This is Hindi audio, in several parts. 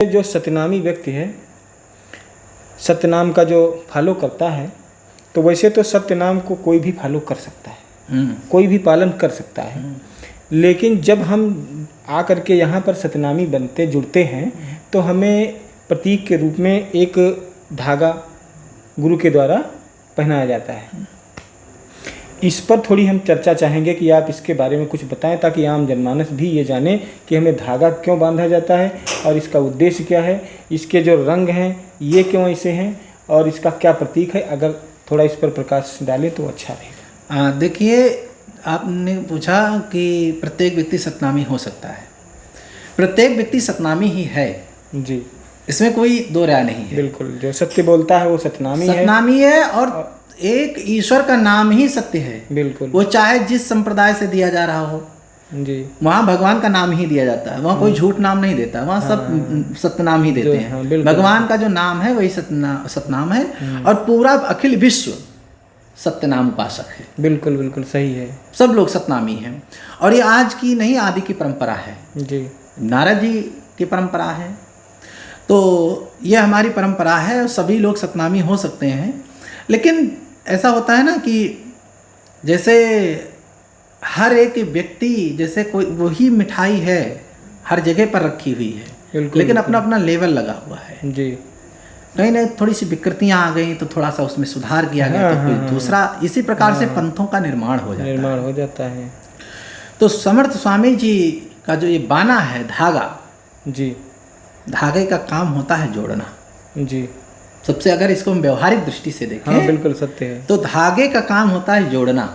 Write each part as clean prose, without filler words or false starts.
जो सत्यनामी व्यक्ति है, सत्यनाम का जो फॉलो करता है, तो वैसे तो सत्यनाम को कोई भी फॉलो कर सकता है, कोई भी पालन कर सकता है। लेकिन जब हम आकर के यहाँ पर सत्यनामी बनते जुड़ते हैं तो हमें प्रतीक के रूप में एक धागा गुरु के द्वारा पहनाया जाता है। इस पर थोड़ी हम चर्चा चाहेंगे कि आप इसके बारे में कुछ बताएं, ताकि आम जनमानस भी ये जाने कि हमें धागा क्यों बांधा जाता है और इसका उद्देश्य क्या है, इसके जो रंग हैं ये क्यों ऐसे हैं और इसका क्या प्रतीक है। अगर थोड़ा इस पर प्रकाश डालें तो अच्छा रहेगा। देखिए, आपने पूछा कि प्रत्येक व्यक्ति सतनामी हो सकता है। प्रत्येक व्यक्ति सतनामी ही है जी, इसमें कोई दो राय नहीं है। बिल्कुल, जो सत्य बोलता है वो सतनामी है और एक ईश्वर का नाम ही सत्य है। बिल्कुल, वो चाहे जिस संप्रदाय से दिया जा रहा हो जी, वहाँ भगवान का नाम ही दिया जाता है, वहाँ कोई झूठ नाम नहीं देता, वहाँ सब सत्य नाम ही देते हैं। भगवान का जो नाम है वही सतनाम है और पूरा अखिल विश्व सत्यनाम उपासक है। बिल्कुल बिल्कुल सही है, सब लोग सतनामी हैं। और ये आज की नहीं, आदि की परंपरा है जी। नारद जी की परंपरा है, तो ये हमारी परंपरा है, सभी लोग सतनामी हो सकते हैं। लेकिन ऐसा होता है ना कि जैसे हर एक व्यक्ति, जैसे कोई वही मिठाई है हर जगह पर रखी हुई है, लेकिन अपना अपना लेवल लगा हुआ है जी। कहीं ना थोड़ी सी विकृतियां आ गई तो थोड़ा सा उसमें सुधार किया गया, तो कोई दूसरा, इसी प्रकार से पंथों का निर्माण हो जाता है। तो समर्थ स्वामी जी का जो ये बाना है धागा, जी, धागे का काम होता है जोड़ना। जी, सबसे अगर इसको हम व्यवहारिक दृष्टि से देखें, हाँ, बिल्कुल सत्य है। तो धागे का काम होता है जोड़ना।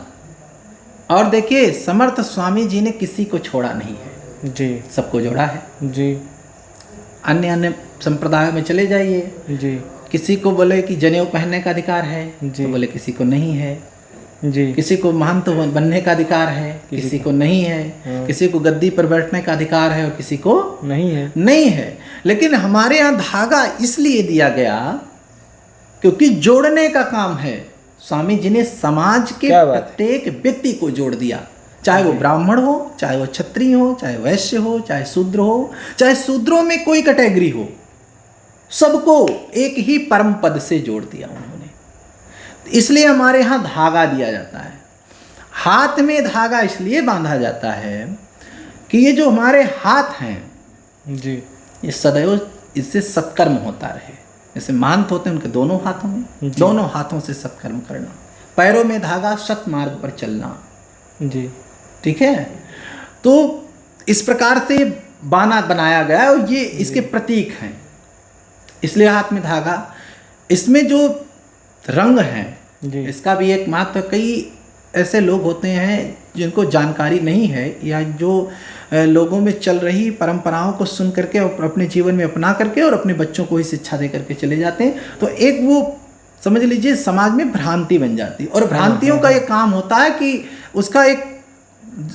और देखिए, समर्थ स्वामी जी ने किसी को छोड़ा नहीं है जी, सबको जोड़ा है जी। अन्य अन्य संप्रदायों में चले जाइए, जी, किसी को बोले कि जनेऊ पहनने का अधिकार है, तो बोले किसी को नहीं है। जी, किसी को महंत बनने का अधिकार है, किसी को नहीं है। हाँ। किसी को गद्दी पर बैठने का अधिकार है और किसी को नहीं है। लेकिन हमारे यहाँ धागा इसलिए दिया गया क्योंकि जोड़ने का काम है। स्वामी जी ने समाज के प्रत्येक व्यक्ति को जोड़ दिया, चाहे वो ब्राह्मण हो, चाहे वो क्षत्रिय हो, चाहे वैश्य हो, चाहे शूद्र हो, चाहे शूद्रों में कोई कैटेगरी हो, सबको एक ही परम पद से जोड़ दिया उन्होंने। इसलिए हमारे यहाँ धागा दिया जाता है। हाथ में धागा इसलिए बांधा जाता है कि ये जो हमारे हाथ हैं जी, ये सदैव इससे सत्कर्म होता रहे। जैसे महंत होते हैं उनके दोनों हाथों में, दोनों हाथों से सत्कर्म करना। पैरों में धागा, सत मार्ग पर चलना। जी, ठीक है। तो इस प्रकार से बाना बनाया गया और ये इसके प्रतीक हैं, इसलिए हाथ में धागा। इसमें जो रंग है इसका भी एक महत्व। कई ऐसे लोग होते हैं जिनको जानकारी नहीं है, या जो लोगों में चल रही परंपराओं को सुन करके और अपने जीवन में अपना करके और अपने बच्चों को ही शिक्षा दे करके चले जाते हैं, तो एक वो समझ लीजिए समाज में भ्रांति बन जाती है। और भ्रांतियों का ये काम होता है कि उसका एक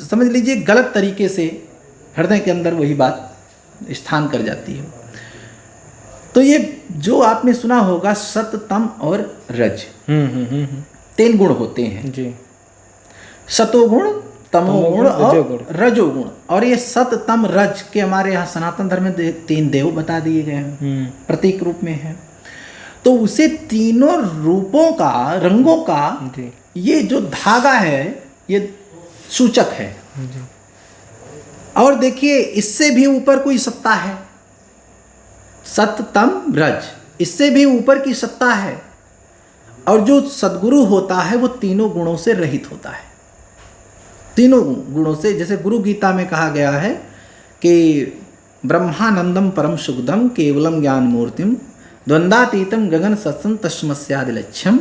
समझ लीजिए गलत तरीके से हृदय के अंदर वही बात स्थान कर जाती है। तो ये जो आपने सुना होगा सत, तम और रज, 3 गुण होते हैं जी। सतोगुण, तमोगुण और रजोगुण। और ये सत, तम, रज के हमारे यहाँ सनातन धर्म में 3 देव बता दिए गए हैं, प्रतीक रूप में है। तो उसे तीनों रूपों का, रंगों का ये जो धागा है ये सूचक है। और देखिए, इससे भी ऊपर कोई सत्ता है, सत, तम, रज, इससे भी ऊपर की सत्ता है। और जो सद्गुरु होता है वो तीनों गुणों से रहित होता है। तीनों गुणों से, जैसे गुरु गीता में कहा गया है कि ब्रह्मानंदम परम सुखदम केवलम ज्ञान मूर्तिम द्वंद्वातीतम गगन सत्सम तस्मस्यादि लक्ष्यम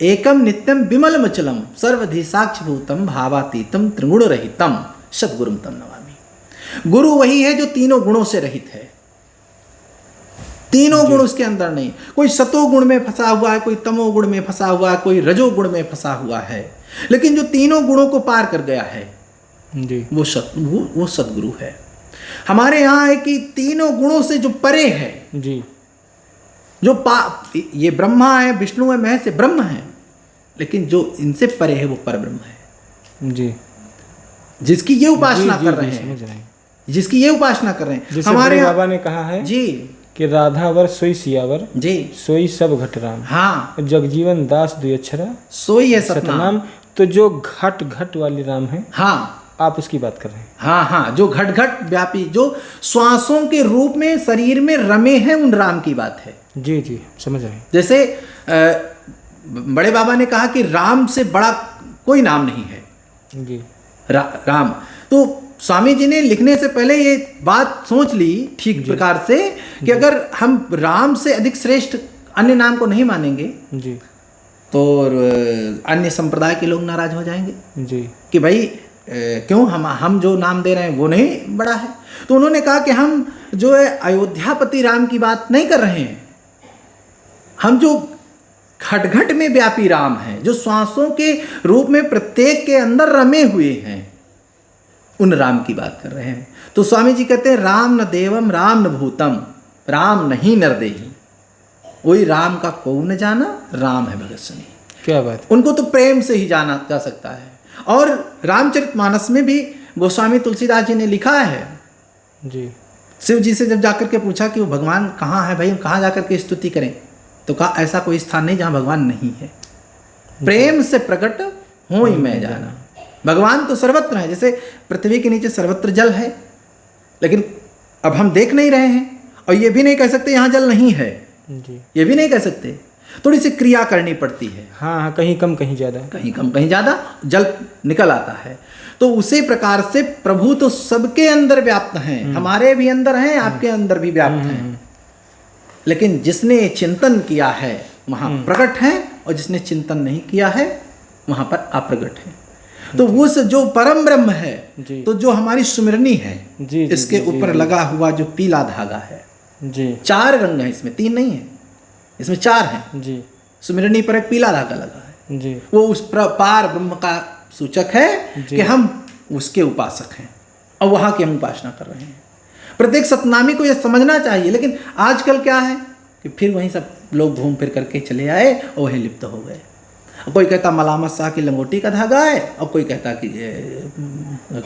एकम नित्यम विमलमचलम सर्वधि साक्षिभूतम भावातीतम त्रिगुण रहितम सद्गुरुम तम नमामि। गुरु वही है जो तीनों गुणों से रहित है। तीनों गुण उसके अंदर नहीं, कोई सतोगुण में फंसा हुआ है, कोई तमोगुण में फंसा हुआ है, कोई रजोगुण में फंसा हुआ है, लेकिन जो तीनों गुणों को पार कर गया है जी, वो सद्गुरु है। हमारे यहाँ है कि तीनों गुणों से जो परे है जी, जो ये ब्रह्मा है, विष्णु है, महेश है, ब्रह्म है, लेकिन जो इनसे परे है वो परब्रह्म है जी, जिसकी ये उपासना कर रहे हैं, जिसकी ये उपासना कर रहे हैं। हमारे बाबा ने कहा है जी कि राधावर सोई सियावर जी सोई सब घट राम, हाँ जगजीवन दास दुई अक्षरा सोई है सतनाम। सतनाम। तो जो घट घट वाली राम है, हाँ आप उसकी बात कर रहे हैं। हाँ हाँ, जो घट घट व्यापी, जो श्वासों के रूप में शरीर में रमे हैं, उन राम की बात है। जी जी, समझ रहे हैं। जैसे बड़े बाबा ने कहा कि राम से बड़ा कोई नाम नहीं है। जी राम, तो स्वामी जी ने लिखने से पहले ये बात सोच ली ठीक प्रकार से कि अगर हम राम से अधिक श्रेष्ठ अन्य नाम को नहीं मानेंगे जी, तो अन्य संप्रदाय के लोग नाराज हो जाएंगे जी कि भाई क्यों हम जो नाम दे रहे हैं वो नहीं बड़ा है। तो उन्होंने कहा कि हम जो है अयोध्यापति राम की बात नहीं कर रहे हैं, हम जो घट घट में व्यापी राम हैं, जो श्वासों के रूप में प्रत्येक के अंदर रमे हुए हैं, उन राम की बात कर रहे हैं। तो स्वामी जी कहते हैं राम न देवम राम न भूतम, राम नहीं नरदेही, वही राम का को न जाना, राम है भगत सुनी। क्या बात है। उनको तो प्रेम से ही जाना जा सकता है। और रामचरितमानस में भी गोस्वामी तुलसीदास जी ने लिखा है, जी शिव जी से जब जाकर के पूछा कि वो भगवान कहाँ है भाई, हम कहाँ जाकर के स्तुति करें, तो कहा ऐसा कोई स्थान नहीं जहाँ भगवान नहीं है, प्रेम से प्रकट हो ही मैं जाना। भगवान तो सर्वत्र है, जैसे पृथ्वी के नीचे सर्वत्र जल है, लेकिन अब हम देख नहीं रहे हैं, और ये भी नहीं कह सकते यहाँ जल नहीं है, जी, ये भी नहीं कह सकते, थोड़ी सी क्रिया करनी पड़ती है। हाँ हाँ, कहीं कम कहीं ज़्यादा, कहीं कम कहीं ज़्यादा जल निकल आता है। तो उसी प्रकार से प्रभु तो सबके अंदर व्याप्त हैं, हमारे भी अंदर हैं, आपके अंदर भी व्याप्त हैं, लेकिन जिसने चिंतन किया है वहाँ प्रकट है, और जिसने चिंतन नहीं किया है वहाँ पर अप्रगट है। तो उस जो परम ब्रह्म है, तो जो हमारी सुमिरनी है, जी, इसके ऊपर लगा हुआ जो पीला धागा है, जी 4 रंग है इसमें, 3 नहीं है, इसमें 4 है। जी सुमिरनी पर एक पीला धागा लगा है, जी, वो उस पार ब्रह्म का सूचक है कि हम उसके उपासक हैं और वहाँ की हम उपासना कर रहे हैं। प्रत्येक सतनामी को यह समझना चाहिए, लेकिन आजकल क्या है कि फिर वहीं सब लोग घूम फिर करके चले आए और वहीं लिप्त हो गए। कोई कहता मलामत शाह की लंगोटी का धागा है, और कोई कहता कि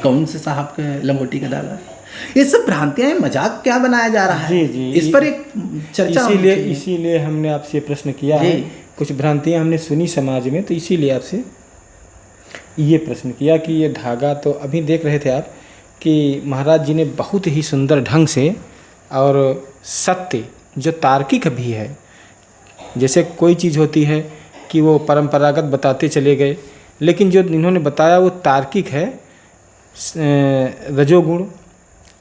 कौन से साहब के लंगोटी का धागा है। ये सब भ्रांतियां हैं, मजाक क्या बनाया जा रहा है। जी जी, इस पर एक चर्चा इसीलिए हमने आपसे प्रश्न किया है। कुछ भ्रांतियां हमने सुनी समाज में, तो इसीलिए आपसे ये प्रश्न किया कि ये धागा, तो अभी देख रहे थे आप कि महाराज जी ने बहुत ही सुंदर ढंग से, और सत्य जो तार्किक भी है, जैसे कोई चीज़ होती है कि वो परंपरागत बताते चले गए, लेकिन जो इन्होंने बताया वो तार्किक है। रजोगुण,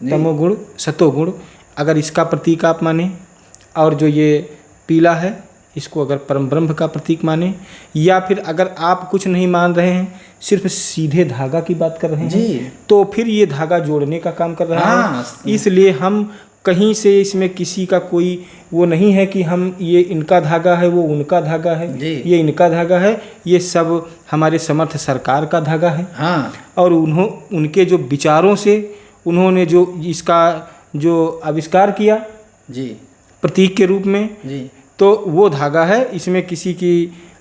तमोगुण, सतोगुण, अगर इसका प्रतीक आप माने, और जो ये पीला है इसको अगर परम ब्रह्म का प्रतीक माने, या फिर अगर आप कुछ नहीं मान रहे हैं, सिर्फ सीधे धागा की बात कर रहे हैं, तो फिर ये धागा जोड़ने का काम कर रहा है। इसलिए हम कहीं से इसमें किसी का कोई वो नहीं है कि हम ये इनका धागा है, वो उनका धागा है, ये इनका धागा है, ये सब हमारे समर्थ सरकार का धागा है। हाँ। और उनके जो विचारों से उन्होंने जो इसका जो आविष्कार किया जी प्रतीक के रूप में जी, तो वो धागा है। इसमें किसी की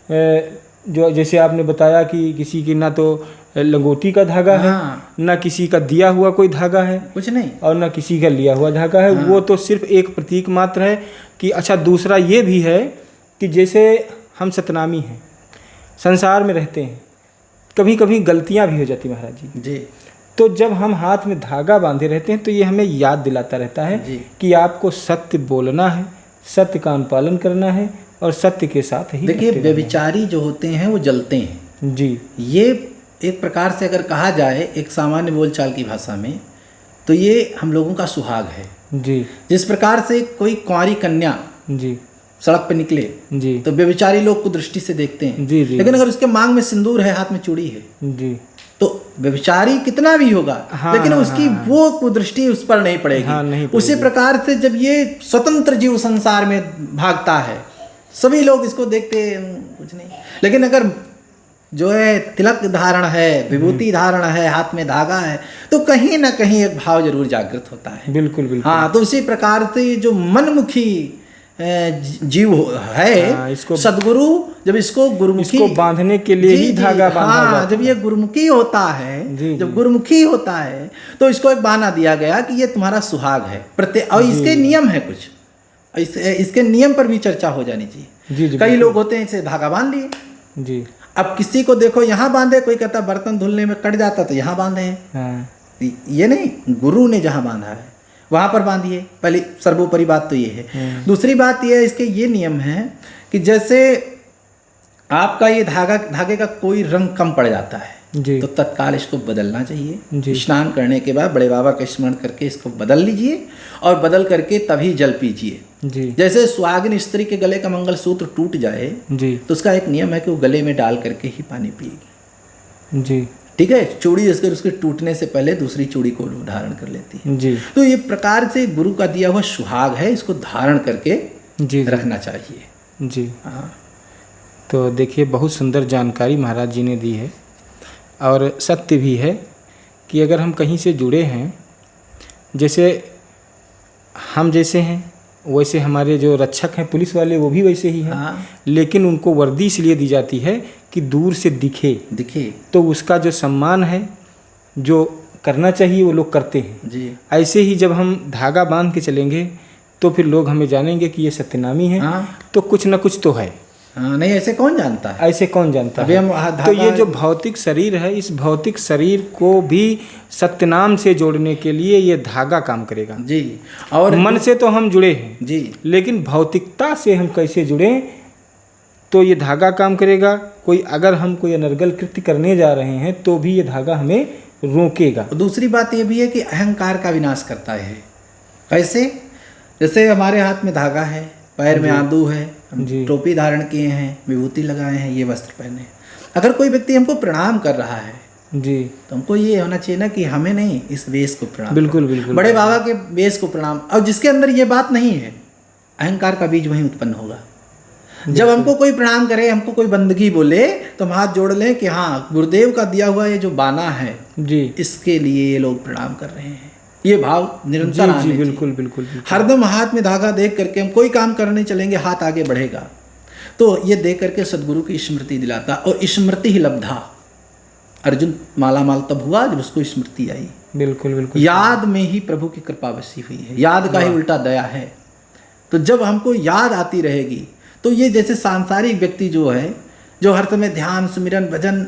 जो जैसे आपने बताया कि किसी की ना तो लंगोटी का धागा है, ना किसी का दिया हुआ कोई धागा है, कुछ नहीं, और ना किसी का लिया हुआ धागा है। वो तो सिर्फ एक प्रतीक मात्र है कि अच्छा। दूसरा ये भी है कि जैसे हम सतनामी हैं, संसार में रहते हैं, कभी कभी गलतियां भी हो जाती महाराज जी। तो जब हम हाथ में धागा बांधे रहते हैं तो ये हमें याद दिलाता रहता है कि आपको सत्य बोलना है, सत्य का अनुपालन करना है, और सत्य के साथ ही। देखिए, व्यभिचारी जो होते हैं वो जलते हैं जी। ये एक प्रकार से अगर कहा जाए एक सामान्य बोलचाल की भाषा में, तो ये हम लोगों का सुहाग है जी। जिस प्रकार से कोई कुंवारी कन्या जी सड़क पे निकले जी, तो व्यभिचारी लोग को दृष्टि से देखते हैं जी जी, लेकिन अगर उसके मांग में सिंदूर है, हाथ में चूड़ी है जी, तो व्यभिचारी कितना भी होगा, लेकिन उसकी वो कुदृष्टि उस पर नहीं पड़ेगी। नहीं पड़ेगी। उसी प्रकार से जब ये स्वतंत्र जीव संसार में भागता है, सभी लोग इसको देखते कुछ नहीं, लेकिन अगर जो है तिलक धारण है, विभूति धारण है, हाथ में धागा है, तो कहीं ना कहीं एक भाव जरूर जागृत होता है। बिल्कुल बिल्कुल। हाँ, तो उसी प्रकार से जो मनमुखी जीव है, इसको सदगुरु जब इसको गुरुमुखी, इसको बांधने के लिए ही धागा बांधा जाता है। जब ये गुरुमुखी होता है, जब गुरुमुखी होता है तो इसको एक बहाना दिया गया कि ये तुम्हारा सुहाग है। और इसके नियम है कुछ, इसके नियम पर भी चर्चा हो जानी चाहिए। जी जी कई लोग होते हैं इसे धागा बांध लिए, जी। अब किसी को देखो यहाँ बांधे, कोई कहता बर्तन धुलने में कट जाता तो यहाँ बांधे हैं। हाँ ये नहीं, गुरु ने जहाँ बांधा है वहाँ पर बांधिए। पहले सर्वोपरि बात तो ये है। दूसरी बात ये है, इसके ये नियम है कि जैसे आपका ये धागे का कोई रंग कम पड़ जाता है जी, तो तत्काल इसको बदलना चाहिए। जी। स्नान करने के बाद बड़े बाबा का स्मरण करके इसको बदल लीजिए और बदल करके तभी जल पीजिए। जी जैसे सुहागिन स्त्री के गले का मंगलसूत्र टूट जाए जी तो उसका एक नियम है कि वो गले में डाल करके ही पानी पिएगी। जी ठीक है, चूड़ी उसके टूटने से पहले दूसरी चूड़ी को धारण कर लेती है। जी तो ये प्रकार से गुरु का दिया हुआ सुहाग है, इसको धारण करके जी रखना चाहिए। जी। हाँ, तो देखिए बहुत सुंदर जानकारी महाराज जी ने दी है और सत्य भी है कि अगर हम कहीं से जुड़े हैं, जैसे हम जैसे हैं वैसे हमारे जो रक्षक हैं पुलिस वाले वो भी वैसे ही हैं। हाँ, लेकिन उनको वर्दी इसलिए दी जाती है कि दूर से दिखे, तो उसका जो सम्मान है जो करना चाहिए वो लोग करते हैं जी। ऐसे ही जब हम धागा बांध के चलेंगे तो फिर लोग हमें जानेंगे कि ये सत्यनामी है। हाँ, तो कुछ ना कुछ तो है। हाँ, नहीं ऐसे कौन जानता है, ऐसे कौन जानता अभी है। हम तो ये जो भौतिक शरीर है, इस भौतिक शरीर को भी सत्यनाम से जोड़ने के लिए ये धागा काम करेगा जी। और मन से तो हम जुड़े हैं जी, लेकिन भौतिकता से हम कैसे जुड़े तो ये धागा काम करेगा। कोई अगर हम कोई अनर्गल कृत्य करने जा रहे हैं तो भी ये धागा हमें रोकेगा। दूसरी बात ये भी है कि अहंकार का विनाश करता है। कैसे? जैसे हमारे हाथ में धागा है, पैर में आंदू है, हम टोपी धारण किए हैं, विभूति लगाए हैं, ये वस्त्र पहने, अगर कोई व्यक्ति हमको प्रणाम कर रहा है जी तो हमको ये होना चाहिए ना कि हमें नहीं, इस वेश को प्रणाम, बिल्कुल बिल्कुल, बड़े बाबा के वेश को प्रणाम। और जिसके अंदर ये बात नहीं है, अहंकार का बीज वहीं उत्पन्न होगा। जब हमको कोई प्रणाम करे, हमको कोई बंदगी बोले तो हम हाथ जोड़ लें कि हाँ गुरुदेव का दिया हुआ ये जो बाना है जी, इसके लिए ये लोग प्रणाम कर रहे हैं। ये भाव निरंतर आने चाहिए। बिल्कुल बिल्कुल। हरदम हाथ में धागा देख करके हम कोई काम करने चलेंगे, हाथ आगे बढ़ेगा। तो ये देख करके सदगुरु की स्मृति दिलाता, और स्मृति ही लब्धा। अर्जुन माला माल तब हुआ जब उसको स्मृति आई। बिल्कुल बिल्कुल, याद में ही प्रभु की कृपा बसी हुई है। याद का ही उल्टा दया है। तो जब हमको याद आती रहेगी तो ये जैसे सांसारिक व्यक्ति जो है, जो हर समय ध्यान सुमिरन भजन